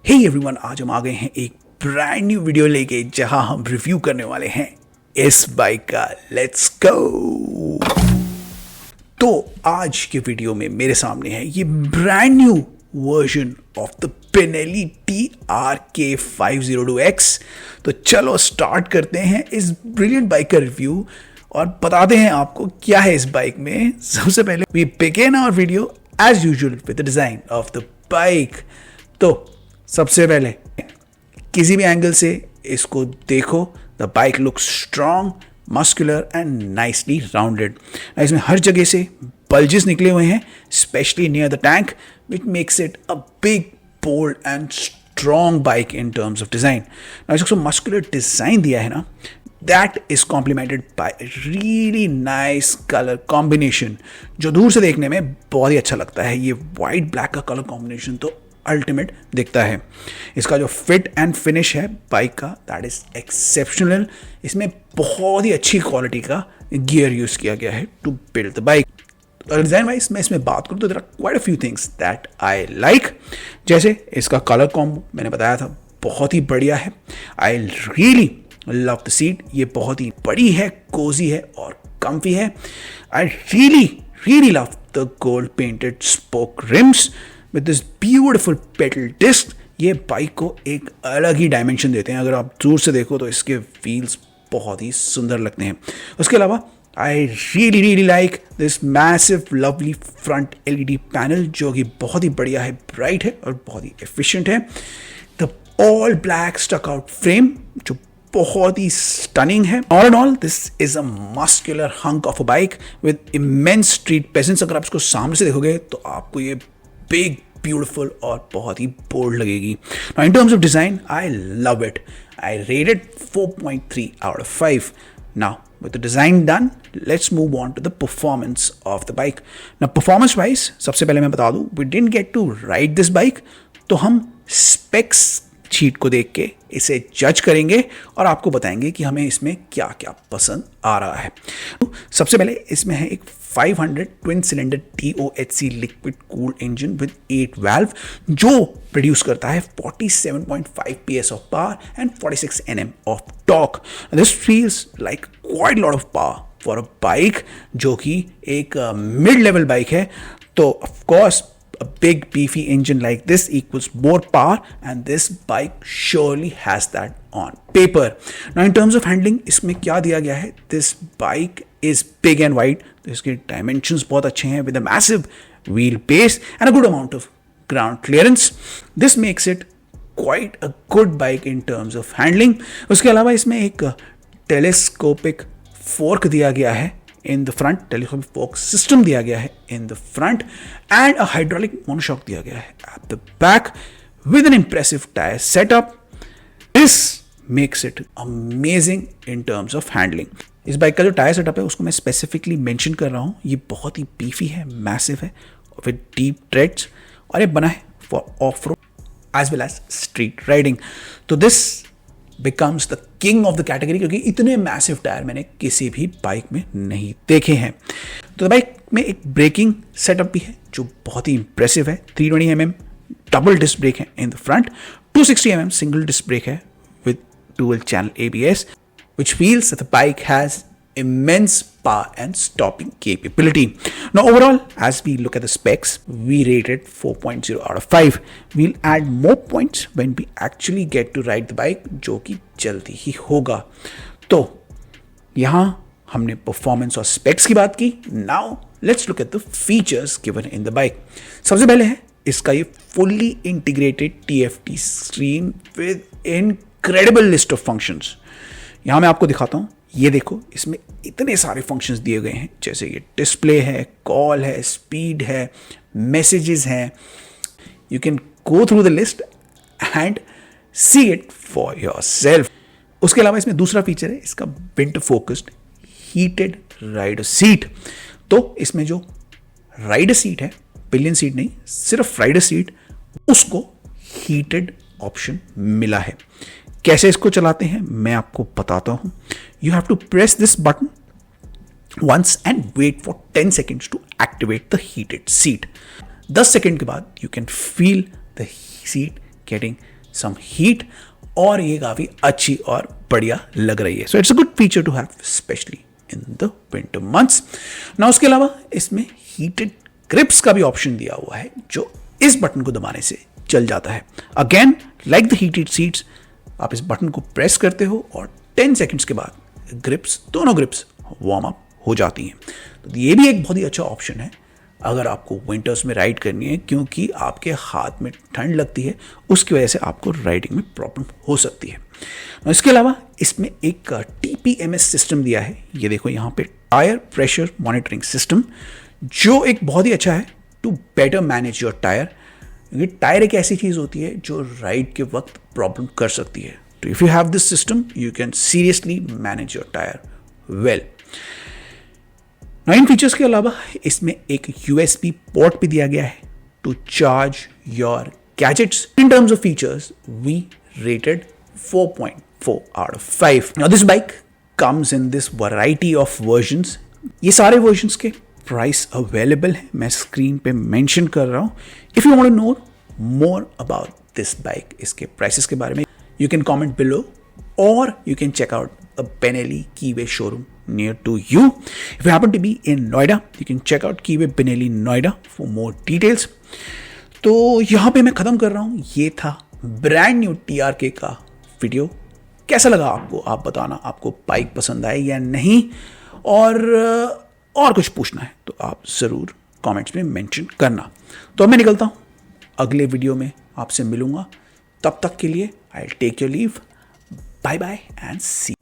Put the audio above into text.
Hey everyone, आज हम आ गए हैं एक ब्रांड न्यू वीडियो लेके जहां हम रिव्यू करने वाले हैं इस बाइक का। Let's go. तो आज के वीडियो में मेरे सामने है ये brand new version of the Benelli TRK502X। तो चलो स्टार्ट करते हैं इस ब्रिलियंट बाइक का रिव्यू और बताते हैं आपको क्या है इस बाइक में। सबसे पहले we begin our video as usual with the design of the bike. तो सबसे पहले किसी भी एंगल से इसको देखो, the bike looks strong, muscular and nicely rounded. इसमें हर जगह से बल्जेस निकले हुए हैं, specially near the tank, which makes it a big, bold and strong bike in terms of design. इसको मस्कुलर डिजाइन दिया है ना, that is complemented by really nice colour combination जो दूर से देखने में बहुत ही अच्छा लगता है। ये वाइट ब्लैक का कलर कॉम्बिनेशन तो अल्टीमेट दिखता है। इसका जो फिट एंड फिनिश है बाइक का, दैट इज एक्सेप्शनल। इसमें बहुत ही अच्छी क्वालिटी का गियर यूज किया गया है to build the bike. Design wise मैं इसमें बात करूँ तो there are quite a few things that I like. जैसे इसका कलर कॉम्बो मैंने बताया था बहुत ही बढ़िया है। I really love the seat, ये बहुत ही बड़ी है, कोजी है और कम्फी है। I really love the gold painted spoke rims with this beautiful petal disc. ये बाइक को एक अलग ही डायमेंशन देते हैं। अगर आप दूर से देखो तो इसके व्हील्स बहुत ही सुंदर लगते हैं। उसके अलावा I really like this massive lovely front LED panel जो कि बहुत ही बढ़िया है, ब्राइट है और बहुत ही एफिशिएंट है। The all black stuck out frame जो बहुत ही स्टनिंग है। All and all this is a muscular hunk of a bike with immense street presence. अगर आप इसको सामने से देखोगे तो आपको ये बिग, ब्यूटिफुल और बहुत ही बोल्ड लगेगी। Now in terms of design I love it. I rated 4.3 out of 5. Now with the design done, let's move on to the performance of the bike. Now performance wise, सबसे पहले मैं बता दूं, we didn't get to ride this bike, तो हम specs sheet को देख के इसे जज करेंगे और आपको बताएंगे कि हमें इसमें क्या क्या पसंद आ रहा है। तो सबसे पहले इसमें है एक 500 twin cylinder TOHC liquid cooled engine with 8 valve जो प्रोड्यूस करता है 47.5 PS of power and 46 Nm of torque. This feels like quite lot of power for a bike जो कि एक मिड लेवल बाइक है। तो of course a big beefy engine like this equals more power, and this bike surely has that on paper. Now in terms of handling, इसमें क्या दिया गया है, this bike is big and wide, तो इसके dimensions बहुत अच्छे हैं with a massive wheel base and a good amount of ground clearance. This makes it quite a good bike in terms of handling. उसके अलावा इसमें एक telescopic fork दिया गया है in the front, telescopic fork system दिया गया है in the front and a hydraulic monoshock दिया गया है at the back with an impressive tire setup. This makes it amazing in terms of handling. इस बाइक का जो टायर सेटअप है उसको मैं स्पेसिफिकली मेंशन कर रहा हूँ। ये बहुत ही बीफी है, मैसिव है विद डीप ट्रेड्स और ये बना है for off road as well as street riding. तो this becomes the king of the category क्योंकि इतने मैसिव टायर मैंने किसी भी बाइक में नहीं देखे हैं। तो बाइक में एक ब्रेकिंग सेटअप भी है जो बहुत ही इंप्रेसिव है। 320 mm डबल डिस्क ब्रेक है in the front, 260 mm single disc brake है with dual channel ABS, which feels that the bike has immense power and stopping capability. Now overall, as we look at the specs, we rated 4.0 out of 5. We'll add more points when we actually get to ride the bike, जो कि जल्दी ही होगा। तो यहाँ हमने performance और specs की बात की। Now let's look at the features given in the bike. सबसे पहले है इसका ये fully integrated TFT screen with incredible list of functions. यहाँ मैं आपको दिखाता हूँ, ये देखो इसमें इतने सारे फंक्शंस दिए गए हैं, जैसे ये डिस्प्ले है, कॉल है, स्पीड है, मैसेजेस हैं। You can go through the list and see it for yourself. उसके अलावा इसमें दूसरा फीचर है इसका winter focused heated rider seat. तो इसमें जो राइडर सीट है, पिलियन सीट नहीं, सिर्फ राइडर सीट, उसको हीटेड ऑप्शन मिला है। कैसे इसको चलाते हैं मैं आपको बताता हूं। You have to press this button once and wait for 10 seconds to activate the heated seat. 10 second के बाद you can feel the seat getting some heat, और ये काफ़ी अच्छी और बढ़िया लग रही है. So it's a good feature to have specially in the winter months. ना उसके अलावा इसमें हीटेड ग्रिप्स का भी ऑप्शन दिया हुआ है जो इस बटन को दबाने से चल जाता है. Again like the heated seats, आप इस बटन को प्रेस करते हो और 10 सेकंड्स के बाद ग्रिप्स, दोनों ग्रिप्स वार्म अप हो जाती हैं. तो ये भी एक बहुत ही अच्छा ऑप्शन है अगर आपको विंटर्स में राइड करनी है, क्योंकि आपके हाथ में ठंड लगती है, उसकी वजह से आपको राइडिंग में प्रॉब्लम हो सकती है. इसके अलावा इसमें एक TPMS सिस्टम दिया है. ये देखो यहाँ पे टायर प्रेशर मॉनिटरिंग सिस्टम, जो एक बहुत ही अच्छा है to better manage your tyre. ये टायर एक ऐसी चीज़ होती है जो राइड के वक्त प्रॉब्लम कर सकती है. तो if you have this system you can seriously manage your tyre well. In features के अलावा इसमें एक USB पोर्ट भी दिया गया है to charge your gadgets. In terms of features we rated 4.4 out of 5. Now this bike comes in this variety of versions. ये सारे वर्जन्स के प्राइस अवेलेबल है, मैं स्क्रीन पे मेंशन कर रहा हूँ. If you want to know more about this bike, इसके प्राइसेस के बारे में, you can comment below or you can check out a Benelli Keyway showroom near to you. If you happen to be in Noida, you can check out Keyway Benelli Noida for more details. तो यहाँ पे मैं ख़त्म कर रहा हूँ. ये था ब्रांड न्यू TRK का वीडियो. कैसा लगा आपको, आप बताना, आपको बाइक पसंद आई या नहीं, और कुछ पूछना है तो आप ज़रूर कमेंट्स में मेंशन करना. तो अब मैं निकलता हूँ, अगले वीडियो में आपसे मिलूँगा. तब तक के लिए I take your leave. Bye bye and see you.